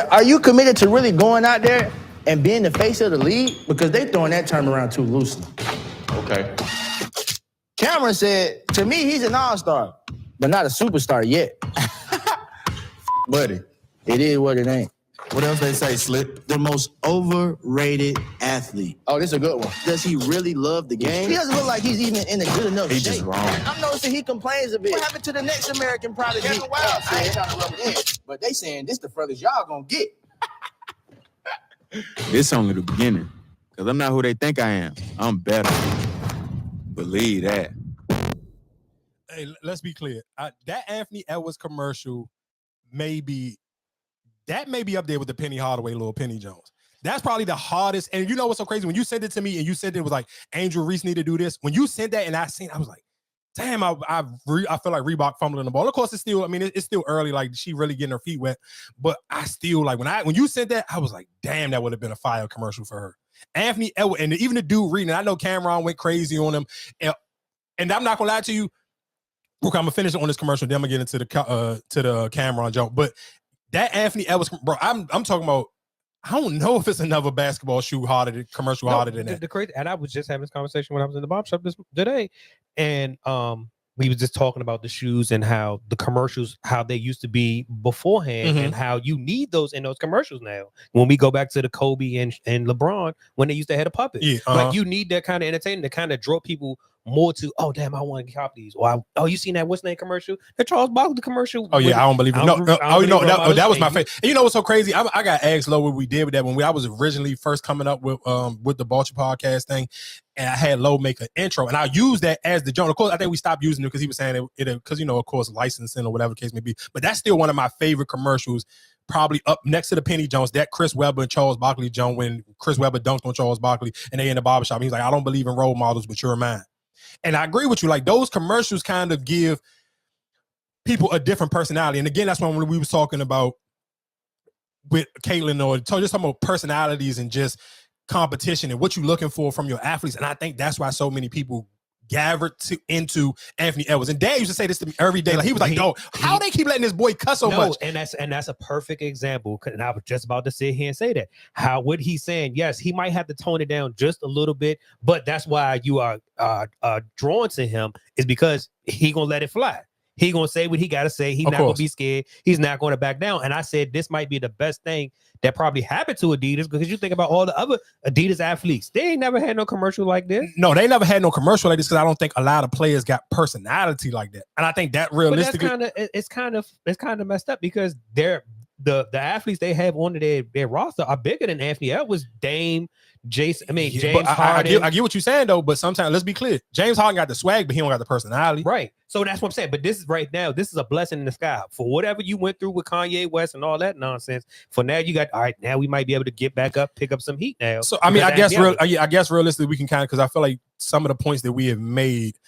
Are you committed to really going out there and being the face of the league? Because they throwing that term around too loosely. Okay. Cameron said, to me, he's an all-star, but not a superstar yet. Buddy, it is what it ain't. What else they say, Slip? The most overrated athlete. Oh, this is a good one. Does he really love the game? He doesn't look like he's even in a good enough shape. He's just wrong. I'm noticing he complains a bit. What happened to the next American prodigy? I ain't trying to rub it in, but they saying this the furthest y'all gonna get. It's only the beginning. Because I'm not who they think I am. I'm better. Believe that. Hey, let's be clear. That Anthony Edwards commercial may be up there with the Penny Hardaway, Little Penny Jones. That's probably the hardest. And you know what's so crazy? When you sent it to me and you said it was like, Angel Reese need to do this. When you sent that and I was like, damn, I feel like Reebok fumbling the ball. Of course, it's still, I mean, it's still early. Like, she really getting her feet wet. But I still, like, when you sent that, I was like, damn, that would have been a fire commercial for her. Anthony Edwards, and even the dude reading, I know Cameron went crazy on him. And I'm not going to lie to you. Okay, I'm going to finish on this commercial. Then I'm going to get into the Cameron joke. But that Anthony Edwards, bro, I'm talking about, I don't know if it's another basketball shoe harder than that. The crazy, and I was just having this conversation when I was in the barber shop today, and we was just talking about the shoes and how the commercials, how they used to be beforehand, and how you need those in those commercials now. When we go back to the Kobe and LeBron, when they used to have a puppet, like you need that kind of entertainment to kind of draw people more to, oh damn, I want to copy these. Or you seen that what's name commercial? The Charles Barkley commercial. Oh yeah, I don't believe it. That was my favorite. And you know what's so crazy? I got asked Lo what we did with that when I was originally first coming up with the Vulture podcast thing, and I had Lo make an intro, and I used that as the joke. Of course, I think we stopped using it because he was saying it because of course licensing or whatever the case may be. But that's still one of my favorite commercials. Probably up next to the Penny Jones, that Chris Webber and Charles Barkley joke when Chris Webber dunked on Charles Barkley and they in the barbershop. And he's like, I don't believe in role models, but you're mine. And I agree with you. Like, those commercials kind of give people a different personality. And again, that's when we was talking about with Caitlin, or just talking about personalities and just competition and what you're looking for from your athletes. And I think that's why so many people gathered into Anthony Edwards. And Dad used to say this to me every day. Like, he was like, "Yo, how they keep letting this boy cuss so much?" And that's a perfect example. And I was just about to sit here and say that. What he's saying, yes, he might have to tone it down just a little bit, but that's why you are drawn to him, is because he gonna let it fly. He gonna say what he gotta say. He's not gonna be scared. He's not gonna back down. And I said this might be the best thing that probably happened to Adidas, because you think about all the other Adidas athletes, they ain't never had no commercial like this. No, they never had no commercial like this, because I don't think a lot of players got personality like that. And I think that realistically, it's kind of messed up, because they're the athletes they have on their roster are bigger than Anthony Edwards, Dame, James Harden. I get what you're saying though, but sometimes let's be clear. James Harden got the swag, but he don't got the personality. Right. So that's what I'm saying. But this is right now, this is a blessing in the sky for whatever you went through with Kanye West and all that nonsense. For now, you got, all right, now we might be able to get back up, pick up some heat now. So I mean, I guess realistically we can kind of, because I feel like some of the points that we have made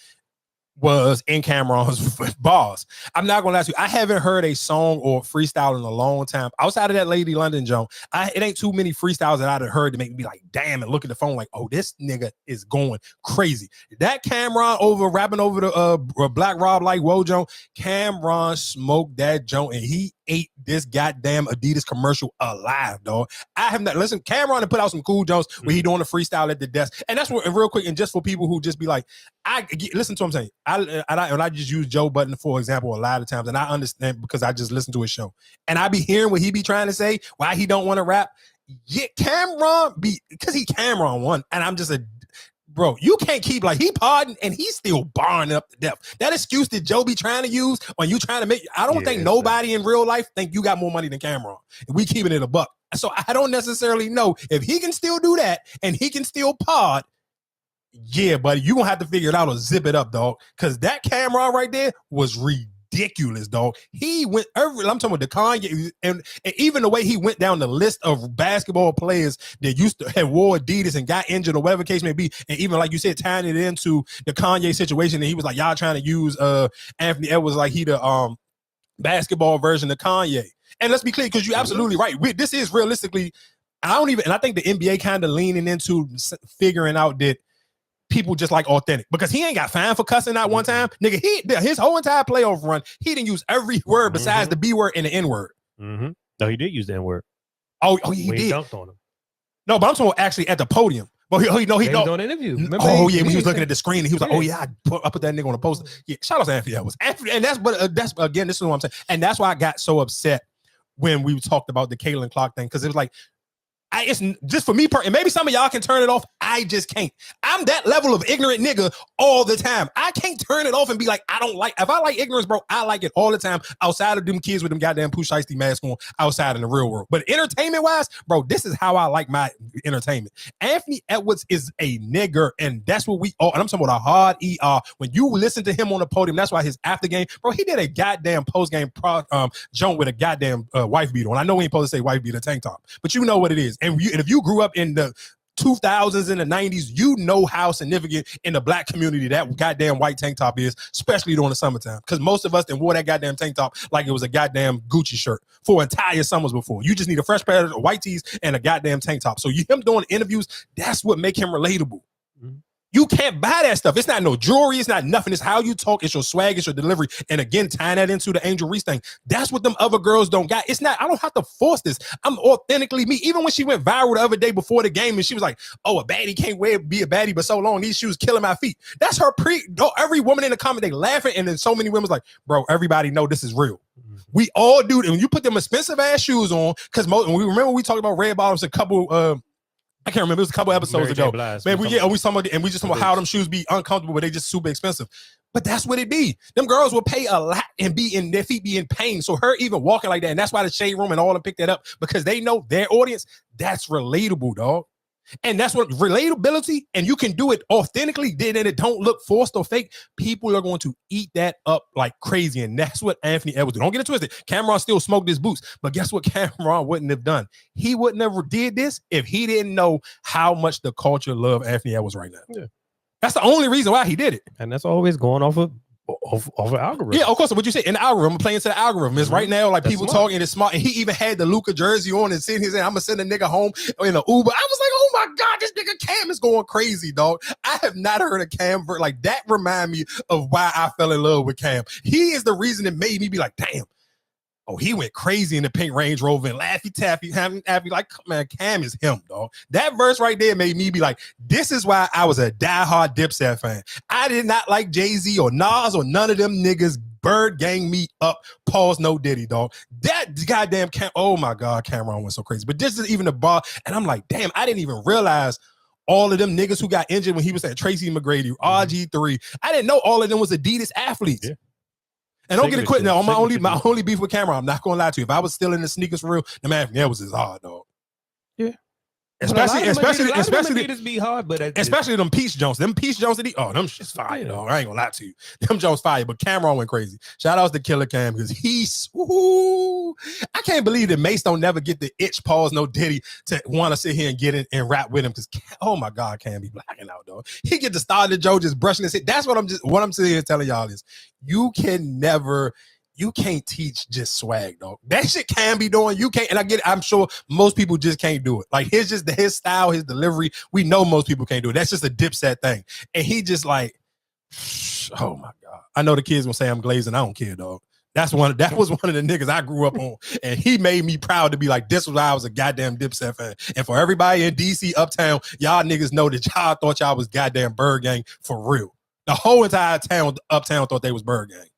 was in Cameron's bars. I'm not gonna lie to you, I haven't heard a song or freestyle in a long time outside of that Lady London joint. It ain't too many freestyles that I'd have heard to make me be like, damn, and look at the phone like, oh, this nigga is going crazy. That Cameron rapping over the Black Rob Like Whoa joint, Cameron smoked that joint and he ate this goddamn Adidas commercial alive, dog. I have not listened. Cameron to put out some cool jokes where he doing a freestyle at the desk, and that's what. And real quick, and just for people who just be like, I listen to what I'm saying. I just use Joe Budden for example a lot of times, and I understand because I just listen to his show, and I be hearing what he be trying to say, why he don't want to rap. Yeah, Cameron because he Cameron one, and I'm just bro, you can't keep like he pardoned and he's still barring up to death. That excuse that Joe be trying to use when you trying to make, I don't think nobody in real life think you got more money than Cameron. We keeping it a buck. So I don't necessarily know if he can still do that and he can still pod. Yeah, buddy, you gonna have to figure it out or zip it up, dog. Because that Cameron right there was ridiculous, dog. He went I'm talking about the Kanye, and even the way he went down the list of basketball players that used to have wore Adidas and got injured or whatever the case may be, and even like you said, tying it into the Kanye situation, and he was like, y'all trying to use Anthony Edwards like he the basketball version of Kanye. And let's be clear, because you're absolutely right. This is realistically, and I think the NBA kind of leaning into figuring out that people just like authentic, because he ain't got fined for cussing out one time. Nigga, his whole entire playoff run, he didn't use every word besides the B word and the N word. No, he did use the N word. Oh, he when he did. dunked on him. No, but I'm talking actually at the podium. But he He was no. on the interview. Remember Oh he yeah, when he was said- looking at the screen, and he was like, Yeah. "Oh yeah, I put that nigga on the poster." Yeah, shout out to Anthony Edwards. And that's again, this is what I'm saying, and that's why I got so upset when we talked about the Caitlin Clark thing, because it was like, it's just for me, and maybe some of y'all can turn it off. I just can't. I'm that level of ignorant nigga all the time. I can't turn it off and be like, I don't like. If I like ignorance, bro, I like it all the time. Outside of them kids with them goddamn Pooh Shiesty mask on, outside in the real world. But entertainment wise, bro, this is how I like my entertainment. Anthony Edwards is a nigger, and that's what we all. And I'm talking about a hard ER. When you listen to him on the podium, that's why his after game, bro, he did a goddamn post game joint with a goddamn wife beater on. I know we ain't supposed to say wife beater tank top, but you know what it is. And if you grew up in the 2000s and the 90s, you know how significant in the black community that goddamn white tank top is, especially during the summertime. Because most of us then wore that goddamn tank top like it was a goddamn Gucci shirt for entire summers before. You just need a fresh pair of white tees and a goddamn tank top. So him doing interviews, that's what make him relatable. Mm-hmm. You can't buy that stuff. It's not no jewelry. It's not nothing. It's how you talk. It's your swag. It's your delivery. And again, tying that into the Angel Reese thing. That's what them other girls don't got. It's not, I don't have to force this. I'm authentically me. Even when she went viral the other day before the game and she was like, oh, a baddie can't be a baddie, but so long, these shoes killing my feet. That's her every woman in the comment, they laughing. And then so many women's like, bro, everybody know this is real. We all do. And when you put them expensive ass shoes on, because we remember we talked about red bottoms a couple I can't remember. It was a couple episodes ago. Man, we just talking about how them shoes be uncomfortable, but they just super expensive. But that's what it be. Them girls will pay a lot and be in their feet be in pain. So her even walking like that, and that's why the Shade Room and all them pick that up, because they know their audience. That's relatable, dog. And that's what relatability, and you can do it authentically, and it don't look forced or fake. People are going to eat that up like crazy, and that's what Anthony Edwards did. Don't get it twisted. Cameron still smoked his boots, but guess what Cameron wouldn't have done? He would never did this if he didn't know how much the culture love Anthony Edwards right now. Yeah. That's the only reason why he did it. And that's always going off of algorithm. Yeah, of course. What you say in the algorithm, playing to the algorithm is right now, like that's people smart. Talking, it's smart. And he even had the Luka jersey on and sitting here saying, I'm gonna send a nigga home in an Uber. I was like, oh my God, this nigga Cam is going crazy, dog. I have not heard a Cam like that. Remind me of why I fell in love with Cam. He is the reason that made me be like, damn. Oh, he went crazy in the pink Range Rover and Laffy Taffy, happy like, man, Cam is him, dog. That verse right there made me be like, this is why I was a diehard Dipset fan. I did not like Jay-Z or Nas or none of them niggas bird gang me up, pause no Diddy, dog. That goddamn oh my God, Cameron went so crazy. But this is even the bar, and I'm like, damn, I didn't even realize all of them niggas who got injured when he was at Tracy McGrady, RG3. I didn't know all of them was Adidas athletes. Yeah. And don't get it quick now. My only beef with Cameron, I'm not gonna lie to you. If I was still in the sneakers for real, the man was his hard, dog. Yeah. Especially be hard, but especially them Peach Jones. Them Peach Jones, them shit's fire, dog. I ain't gonna lie to you. Them Jones fire, but Cameron went crazy. Shout outs to Killer Cam because I can't believe that Mace don't never get the itch, pause, no Diddy to want to sit here and get in and rap with him because oh my God, Cam be blacking out, dog. He get the start of the Joe just brushing his head. That's what I'm sitting here telling y'all is you can't teach just swag, dog. That shit can be doing. You can't, and I get it. I'm sure most people just can't do it. Like his style, his delivery. We know most people can't do it. That's just a Dipset thing. And he just like, oh my God. I know the kids will say I'm glazing. I don't care, dog. That was one of the niggas I grew up on. And he made me proud to be like, this was why I was a goddamn Dipset fan. And for everybody in DC Uptown, y'all niggas know that y'all thought y'all was goddamn Bird Gang for real. The whole entire Uptown thought they was Bird Gang.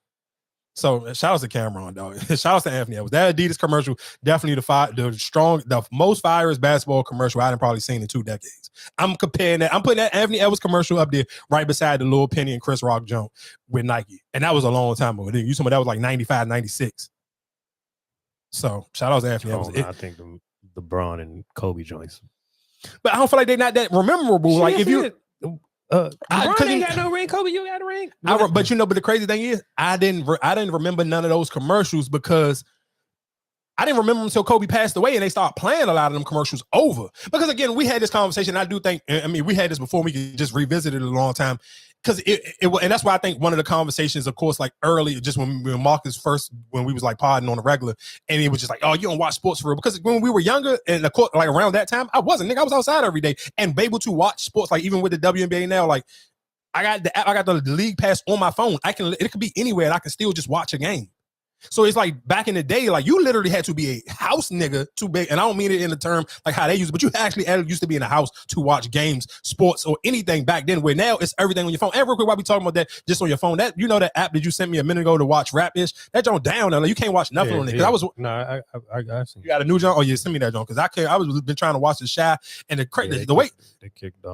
So shout out to Cameron, dog. Shout out to Anthony Edwards. That Adidas commercial, definitely the most firest basketball commercial I've probably seen in 2 decades. I'm comparing that. I'm putting that Anthony Edwards commercial up there right beside the Lil Penny and Chris Rock joint with Nike. And that was a long time ago. You told me that was like 95, 96. So shout out to Anthony Edwards. I think the Braun and Kobe joints. But I don't feel like they're not that memorable. Like if you LeBron ain't got no ring. Kobe, you got a ring. But the crazy thing is, I didn't remember none of those commercials because I didn't remember them until Kobe passed away and they started playing a lot of them commercials over. Because again, we had this conversation. I do think, we had this before. We could just revisit it a long time. Because and that's why I think one of the conversations, of course, like early, just when Marcus first, when we was like podding on the regular, and he was just like, oh, you don't watch sports for real. Because when we were younger, and of course, like around that time, I wasn't, nigga. I was outside every day and be able to watch sports, like even with the WNBA now, like I got the league pass on my phone. It could be anywhere and I can still just watch a game. So it's like back in the day, like you literally had to be a house nigga to be, and I don't mean it in the term like how they use it, but you actually used to be in the house to watch games, sports, or anything back then. Where now it's everything on your phone. And real quick, while we talking about that, just on your phone, that that app that you sent me a minute ago to watch Rap-ish, that joint down there, like, you can't watch nothing on it. Because I was I seen you got a new joint. Oh yeah, send me that joint because I was been trying to watch the Shy and the way they kicked a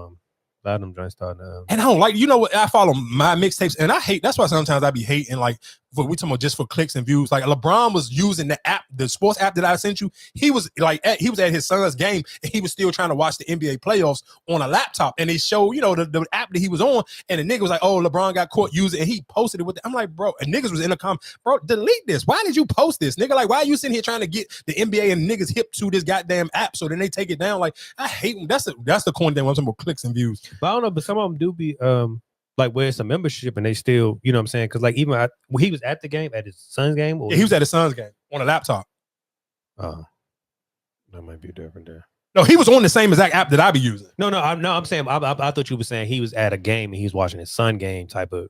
lot of them joints starting to, and I don't like, what, I follow my mixtapes and I hate, that's why sometimes I be hating, like, we talking about just for clicks and views. Like LeBron was using the app, the sports app that I sent you. He was at his son's game and he was still trying to watch the NBA playoffs on a laptop. And they show, the app that he was on, and the nigga was like, oh, LeBron got caught using it, and he posted it with it. I'm like, bro, and niggas was in the comment, bro, delete this. Why did you post this? Nigga, like, why are you sitting here trying to get the NBA and niggas hip to this goddamn app so then they take it down? Like, I hate them. That's the corny thing when I'm talking about clicks and views. but I don't know, but some of them do be like where it's a membership and they still, you know what I'm saying? Because like even he was at the game, at his son's game, or Yeah, he was at his son's game on a laptop. Oh, that might be different there. No, he was on the same exact app that I be using. I'm saying I thought you were saying he was at a game and he was watching his son game type of.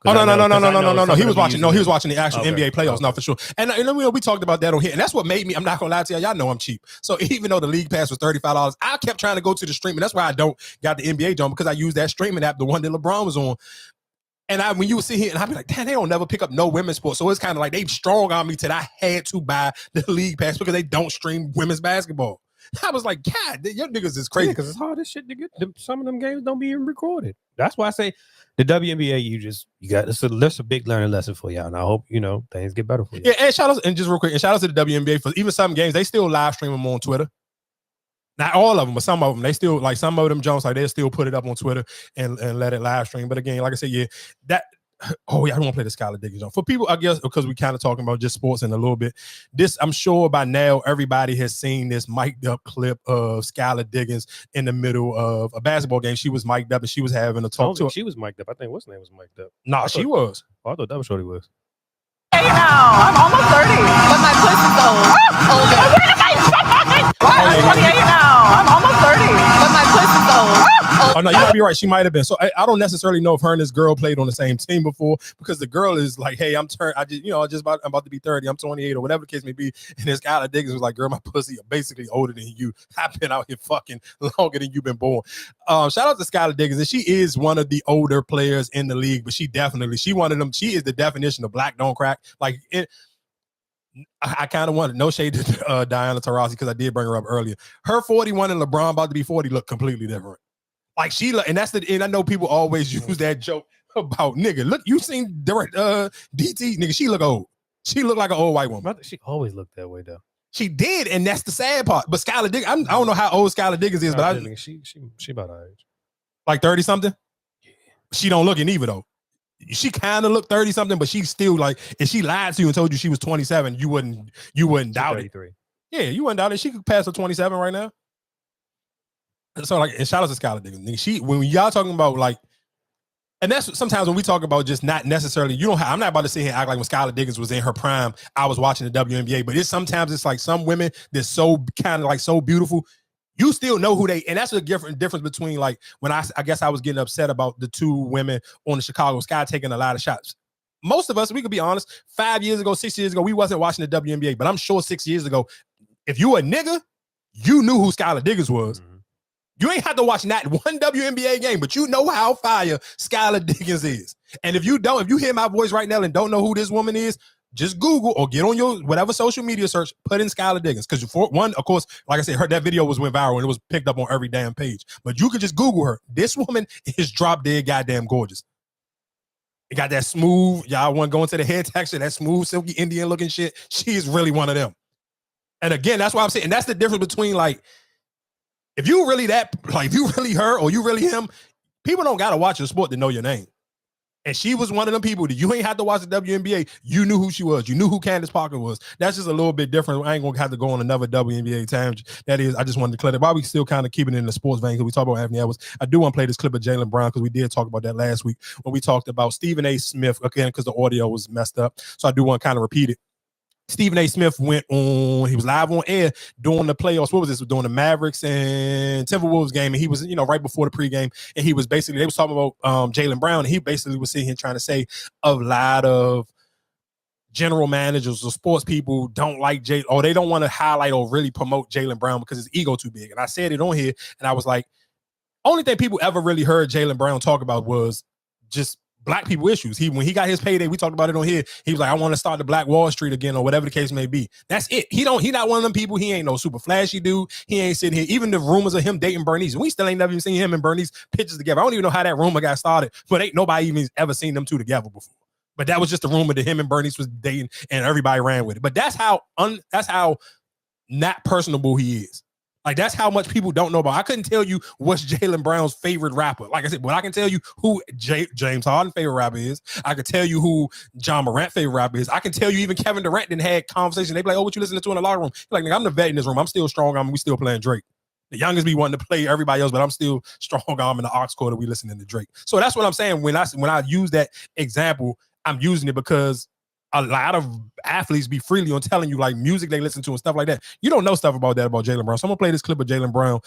Oh no. He was watching. No, he was watching the actual Okay. NBA playoffs. Okay. No, for sure. And we talked about that on here, and that's what made me. I'm not gonna lie to y'all. Y'all know I'm cheap. So even though the league pass was $35, I kept trying to go to the stream, and that's why I don't got the NBA joint, because I use that streaming app, the one that LeBron was on. And when you would sit here, and I'd be like, damn, they don't never pick up no women's sports. So it's kind of like they strong on me till I had to buy the league pass because they don't stream women's basketball. I was like, God, your niggas is crazy. Because it's hard as shit to get. Some of them games don't be even recorded. That's why I say the WNBA, you got that's a big learning lesson for y'all. And I hope things get better for you. Yeah, and shout out, and just real quick, and shout out to the WNBA for even some games, they still live stream them on Twitter. Not all of them, but some of them, they still, like, some of them Jones, like, they'll still put it up on Twitter and let it live stream. But again, like I said, yeah, I don't want to play the Skylar Diggins Jones. For people, I guess, because we kind of talking about just sports in a little bit, this, I'm sure by now, everybody has seen this mic'd up clip of Skylar Diggins in the middle of a basketball game. She was mic'd up and she was having a talk to her. She was mic'd up. I think what's her name was mic'd up. Nah, she was. Oh, I thought Double Shorty was. Hey now, I'm almost 30, but my pussy's old. Older. I'm 28 now. I'm almost 30, but my pussy's old. Oh no, you might be right. She might have been. So I don't necessarily know if her and this girl played on the same team before, because the girl is like, "Hey, I'm about to be 30. I'm 28 or whatever the case may be." And this guy that Diggins was like, "Girl, my pussy are basically older than you. I've been out here fucking longer than you've been born." Shout out to Skylar Diggins, and she is one of the older players in the league, but she one of them. She is the definition of black don't crack. Like it. I kind of wanted no shade to Diana Taurasi because I did bring her up earlier. Her 41 and LeBron about to be 40 look completely different. Like and I know people always use that joke about nigga. Look, you seen DT nigga? She look old. She look like an old white woman. She always looked that way though. She did, and that's the sad part. But Skylar Diggins, I don't know how old Skylar Diggins is, but she about our age, like 30 something. Yeah. She don't look it either though. She kind of looked 30 something, but she's still like, if she lied to you and told you she was 27, you wouldn't doubt 33. it. Yeah, you wouldn't doubt it. She could pass her 27 right now. So like, and shout out to Skylar Diggins. When y'all talking about like, and that's sometimes when we talk about just not necessarily, I'm not about to sit here and act like when Skylar Diggins was in her prime, I was watching the WNBA, but sometimes it's like some women that's so kind of like so beautiful, you still know who they, and that's a difference between like when I guess I was getting upset about the two women on the Chicago Sky taking a lot of shots. Most of us, we could be honest, 5 years ago, 6 years ago, we wasn't watching the WNBA, but I'm sure 6 years ago, if you a nigga, you knew who Skylar Diggins was. Mm-hmm. You ain't have to watch not one WNBA game, but you know how fire Skylar Diggins is. And if you hear my voice right now and don't know who this woman is, just Google or get on your whatever social media search, put in Skylar Diggins. Because for one, of course, like I said, that video went viral and it was picked up on every damn page. But you could just Google her. This woman is drop dead goddamn gorgeous. It got that smooth, y'all want to go into the hair texture, that smooth, silky Indian looking shit. She is really one of them. And again, that's why I'm saying, and that's the difference between like, if you really her or you really him, people don't got to watch your sport to know your name. And she was one of them people that you ain't had to watch the WNBA. You knew who she was. You knew who Candace Parker was. That's just a little bit different. I ain't going to have to go on another WNBA tangent. That is, I just wanted to clear that. While we still kind of keeping it in the sports vein, because we talk about Anthony Edwards, I do want to play this clip of Jaylen Brown, because we did talk about that last week when we talked about Stephen A. Smith, again, because the audio was messed up. So I do want to kind of repeat it. Stephen A. Smith he was live on air during the playoffs. What was this? During the Mavericks and Timberwolves game. And he was, right before the pregame. And he was basically, they was talking about Jaylen Brown. And he basically was sitting here trying to say a lot of general managers or sports people don't like Jay, or they don't want to highlight or really promote Jaylen Brown because his ego too big. And I said it on here, and I was like, only thing people ever really heard Jaylen Brown talk about was just black people issues. When he got his payday, we talked about it on here. He was like, I want to start the Black Wall Street again, or whatever the case may be. That's it. He not one of them people. He ain't no super flashy dude. He ain't sitting here. Even the rumors of him dating Bernice, we still ain't never even seen him and Bernice pictures together. I don't even know how that rumor got started, but ain't nobody even ever seen them two together before. But that was just a rumor that him and Bernice was dating, and everybody ran with it. But that's how not personable he is. Like, that's how much people don't know about. I couldn't tell you what's Jaylen Brown's favorite rapper. Like I said, but I can tell you who James Harden's favorite rapper is. I can tell you who John Morant's favorite rapper is. I can tell you even Kevin Durant didn't had conversation. They be like, oh, what you listening to in the locker room? Like, nigga, I'm the vet in this room. I'm still strong. We still playing Drake. The youngest be wanting to play everybody else, but I'm still strong arm in the aux quarter. We listening to Drake. So that's what I'm saying. When I use that example, I'm using it because a lot of athletes be freely on telling you like music they listen to and stuff like that. You don't know stuff about that about Jaylen Brown. So I'm gonna play this clip of Jaylen Brown.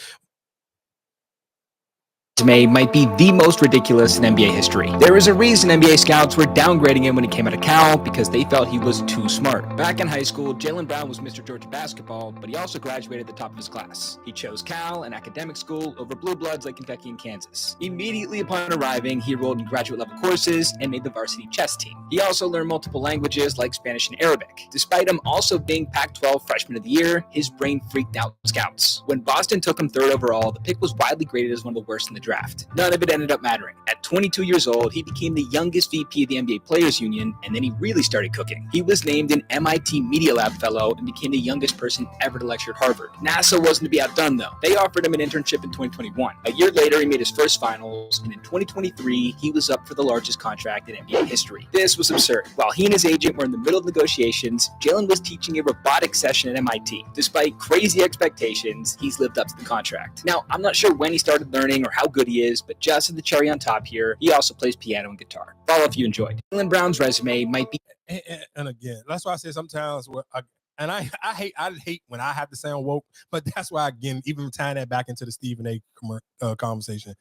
Might be the most ridiculous in NBA history. There is a reason NBA scouts were downgrading him when he came out of Cal because they felt he was too smart. Back in high school, Jaylen Brown was Mr. Georgia basketball, but he also graduated at the top of his class. He chose Cal, an academic school, over blue bloods like Kentucky and Kansas. Immediately upon arriving, he enrolled in graduate level courses and made the varsity chess team. He also learned multiple languages like Spanish and Arabic. Despite him also being Pac-12 Freshman of the Year, his brain freaked out scouts. When Boston took him 3rd overall, the pick was widely graded as one of the worst in the draft. None of it ended up mattering. At 22 years old, he became the youngest VP of the NBA Players Union, and then he really started cooking. He was named an MIT Media Lab Fellow and became the youngest person ever to lecture at Harvard. NASA wasn't to be outdone, though. They offered him an internship in 2021. A year later, he made his first finals, and in 2023, he was up for the largest contract in NBA history. This was absurd. While he and his agent were in the middle of negotiations, Jaylen was teaching a robotics session at MIT. Despite crazy expectations, he's lived up to the contract. Now, I'm not sure when he started learning or how good he is, but just as the cherry on top here, he also plays piano and guitar. Follow if you enjoyed. Jaylen Brown's resume might be... And again, that's why I say sometimes, I hate when I have to sound woke, but that's why, again, even tying that back into the Stephen A. Conversation,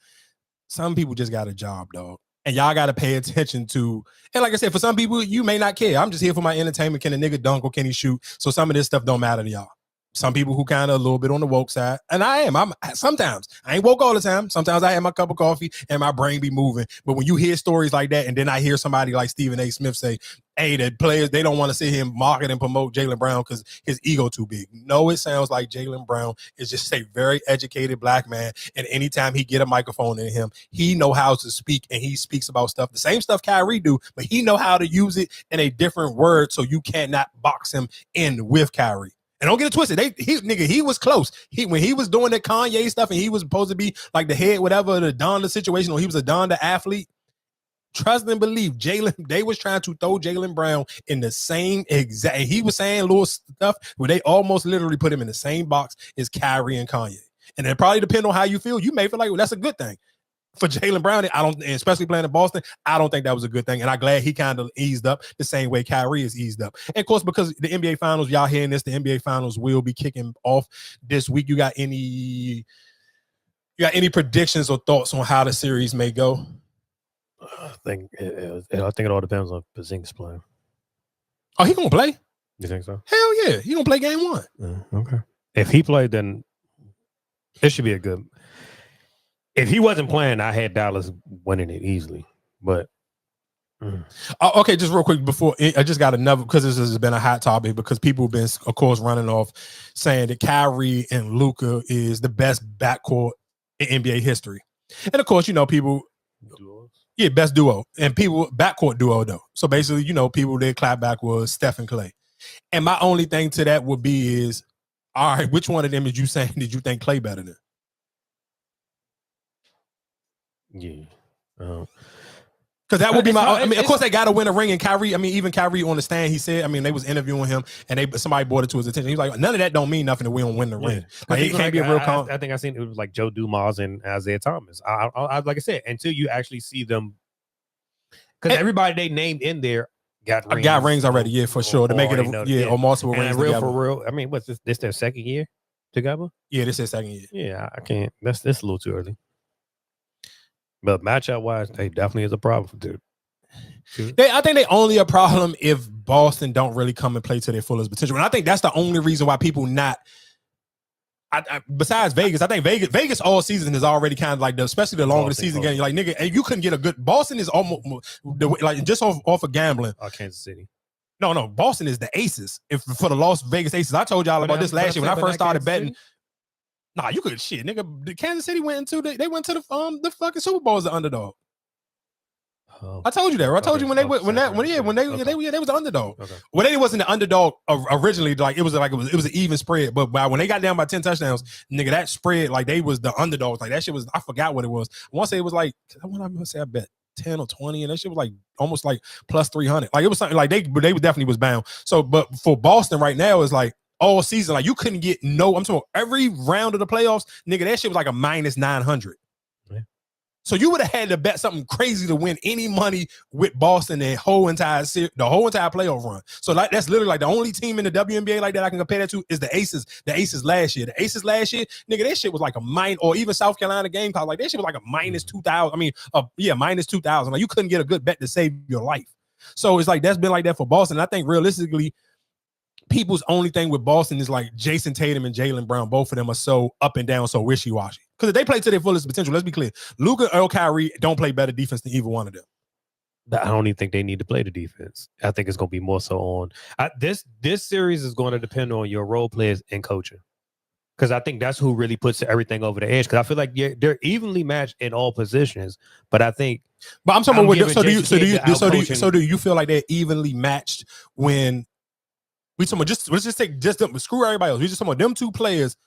some people just got a job, dog. And y'all got to pay attention to, and like I said, for some people, you may not care. I'm just here for my entertainment. Can a nigga dunk or can he shoot? So some of this stuff don't matter to y'all. Some people who kind of a little bit on the woke side, and I'm sometimes I ain't woke all the time. Sometimes I have my cup of coffee and my brain be moving. But when you hear stories like that, and then I hear somebody like Stephen A. Smith say, hey, the players, they don't want to see him market and promote Jaylen Brown because his ego too big. No, it sounds like Jaylen Brown is just a very educated black man. And anytime he get a microphone in him, he know how to speak, and he speaks about stuff, the same stuff Kyrie do, but he know how to use it in a different word so you cannot box him in with Kyrie. And don't get it twisted. He was close. When he was doing that Kanye stuff and he was supposed to be like the head, whatever, the Don the situation, or he was a Don the athlete. Trust and believe, they was trying to throw Jaylen Brown in the same exact. He was saying little stuff where they almost literally put him in the same box as Kyrie and Kanye. And it probably depend on how you feel. You may feel like, well, that's a good thing. For Jaylen Brown, especially playing in Boston, I don't think that was a good thing. And I'm glad he kind of eased up the same way Kyrie is eased up. And of course, because the NBA Finals, y'all hearing this, the NBA Finals will be kicking off this week. You got any predictions or thoughts on how the series may go? I think it all depends on Porzingis playing. Oh, he gonna play? You think so? Hell yeah, he gonna play game 1. Okay. If he played, then it should be a good. If he wasn't playing, I had Dallas winning it easily. But okay, just real quick before I just got another, because this has been a hot topic, because people have been, of course, running off saying that Kyrie and Luka is the best backcourt in NBA history. And of course, people, best duo, and people backcourt duo though. So basically, people that clap back was Steph and Clay. And my only thing to that would be is, all right, which one of them did you think Clay better than? Yeah. Because that would be of course they got to win a ring. And Kyrie, even Kyrie on the stand, he said, they was interviewing him and somebody brought it to his attention. He was like, none of that don't mean nothing if we don't win the ring. Like, it can't be a real I think I seen it was like Joe Dumas and Isaiah Thomas. I like I said, until you actually see them, because everybody they named in there got rings already. Yeah, for sure. To make it or multiple rings. For real. What's this? This their second year together? Yeah, this is second year. Yeah, I can't. That's a little too early. But matchup wise, they definitely is a problem, dude. I think they only a problem if Boston don't really come and play to their fullest potential. And I think that's the only reason why people not. Besides Vegas, I think Vegas all season is already kind of like especially the longer the season game. Like nigga, and you couldn't get a good. Boston is almost like just off of gambling. Kansas City. No, Boston is the Aces. If for the Las Vegas Aces, I told y'all about this last year when I first started betting. Nah, you could shit, nigga. The Kansas City went into they went to the fucking Super Bowl as the underdog. Oh. I told you that. I told you when they was the underdog. Okay. Well, they wasn't the underdog originally. Like it was an even spread. But when they got down by 10 touchdowns, nigga, that spread like they was the underdogs. Like that shit was. I forgot what it was. I want to say it was like I bet 10 or 20, and that shit was like almost like plus 300. Like it was something like they definitely was bound. So, but for Boston right now is like all season, like you couldn't get no. I'm talking every round of the playoffs, nigga. That shit was like a minus 900. So you would have had to bet something crazy to win any money with Boston the whole entire playoff run. So like that's literally like the only team in the WNBA like that I can compare that to is the Aces. The Aces last year. The Aces last year, nigga, that shit was like a or even South Carolina Gamecocks, like that shit was like a minus 2,000. I mean, minus 2,000. Like you couldn't get a good bet to save your life. So it's like that's been like that for Boston. I think realistically, people's only thing with Boston is like Jason Tatum and Jaylen Brown. Both of them are so up and down, so wishy-washy. Because if they play to their fullest potential, let's be clear. Luka or Kyrie don't play better defense than either one of them. I don't even think they need to play the defense. I think it's going to be more so on this series is going to depend on your role players and coaching. Because I think that's who really puts everything over the edge. Because I feel like they're evenly matched in all positions, but I think. But I'm talking about so do you feel like they're evenly matched when we talking about let's just take them, screw everybody else. We just talking about them two players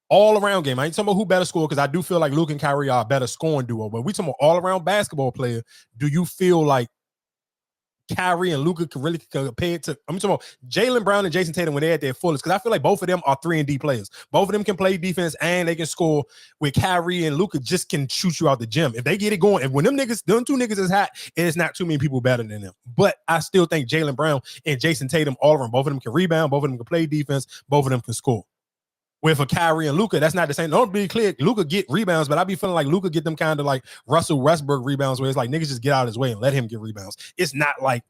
all around game. I ain't talking about who better score because I do feel like Luke and Kyrie are a better scoring duo. But we talking about all around basketball player. Do you feel like Kyrie and Luka can really compare to? I'm talking about Jaylen Brown and Jason Tatum when they're at their fullest because I feel like both of them are 3-and-D players. Both of them can play defense and they can score. Where Kyrie and Luka just can shoot you out the gym if they get it going. And when them two niggas is hot, it's not too many people better than them. But I still think Jaylen Brown and Jason Tatum, all of them, both of them can rebound, both of them can play defense, both of them can score. Where for Kyrie and Luka, that's not the same. Don't be clear. Luka get rebounds, but I be feeling like Luka get them kind of like Russell Westbrook rebounds, where it's like niggas just get out of his way and let him get rebounds. It's not like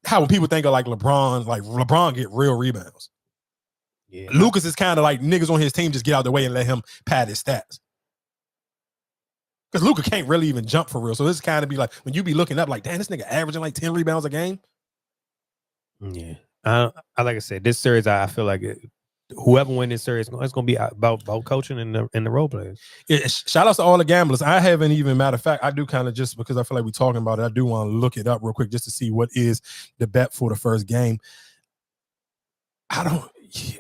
how when people think of like LeBron get real rebounds. Yeah. Lucas is kind of like niggas on his team just get out of the way and let him pad his stats. Because Luka can't really even jump for real. So this kind of be like when you be looking up like, damn, this nigga averaging like 10 rebounds a game. Yeah. Like I said, this series, I feel like whoever wins this series, it's going to be about coaching and the role players. Yeah, shout outs to all the gamblers. I haven't even, matter of fact, I do kind of just because I feel like we're talking about it, I do want to look it up real quick just to see what is the bet for the first game. I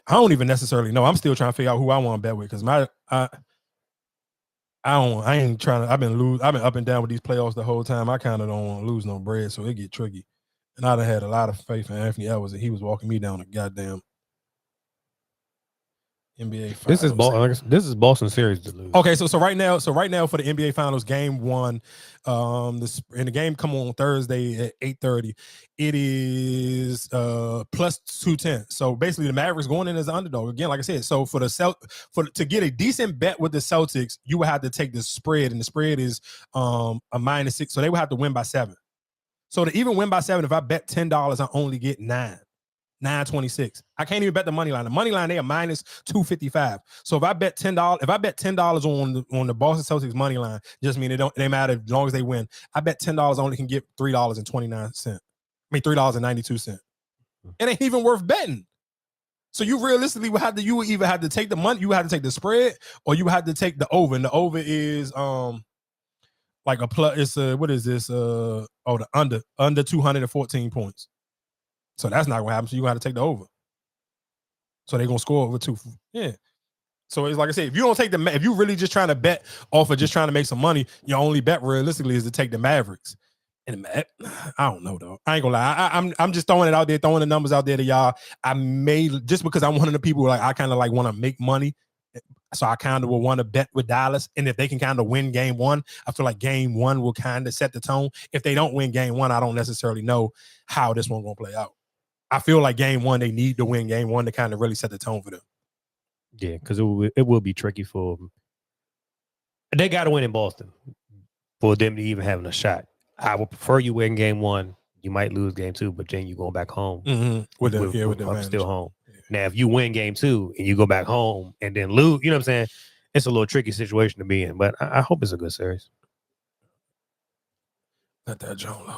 don't even necessarily know. I'm still trying to figure out who I want to bet with because I ain't trying to. I've been up and down with these playoffs the whole time. I kind of don't want to lose no bread, so it get tricky. And I done had a lot of faith in Anthony Edwards, and he was walking me down a goddamn NBA Finals. This is Boston series to lose. Okay, so right now for the NBA Finals, game one, and the game come on Thursday at 8:30. It is plus 210. So basically, the Mavericks going in as an underdog again. Like I said, so to get a decent bet with the Celtics, you would have to take the spread, and the spread is a -6. So they would have to win by 7. So to even win by 7, if I bet $10, I only get 9.26. I can't even bet the money line. The money line, they are -255. So if I bet $10 on the Boston Celtics money line, just mean they matter as long as they win. I bet $10 only can get $3.29. I mean $3.92. It ain't even worth betting. So you realistically would either have to take the money, you would have to take the spread, or you would have to take the over. And the over is like a plus. It's what is this? The under 214 points. So that's not gonna happen. So you got to take the over. So they're gonna score over 2. Yeah. So it's like I said, if you really just trying to bet off of just trying to make some money, your only bet realistically is to take the Mavericks. And I don't know though. I ain't gonna lie. I'm just throwing it out there, throwing the numbers out there to y'all. I may just because I'm one of the people like I kind of like want to make money. So I kind of will want to bet with Dallas. And if they can kind of win game one, I feel like game one will kind of set the tone. If they don't win game one, I don't necessarily know how this one gonna play out. I feel like game one, they need to win game one to kind of really set the tone for them. Yeah, because it will be tricky for them. They got to win in Boston for them to even having a shot. I would prefer you win game 1. You might lose game 2, but then you going back home with the with advantage. still home. Now, if you win game 2 and you go back home and then lose, you know what I'm saying? It's a little tricky situation to be in, but I hope it's a good series. Let that Joe low.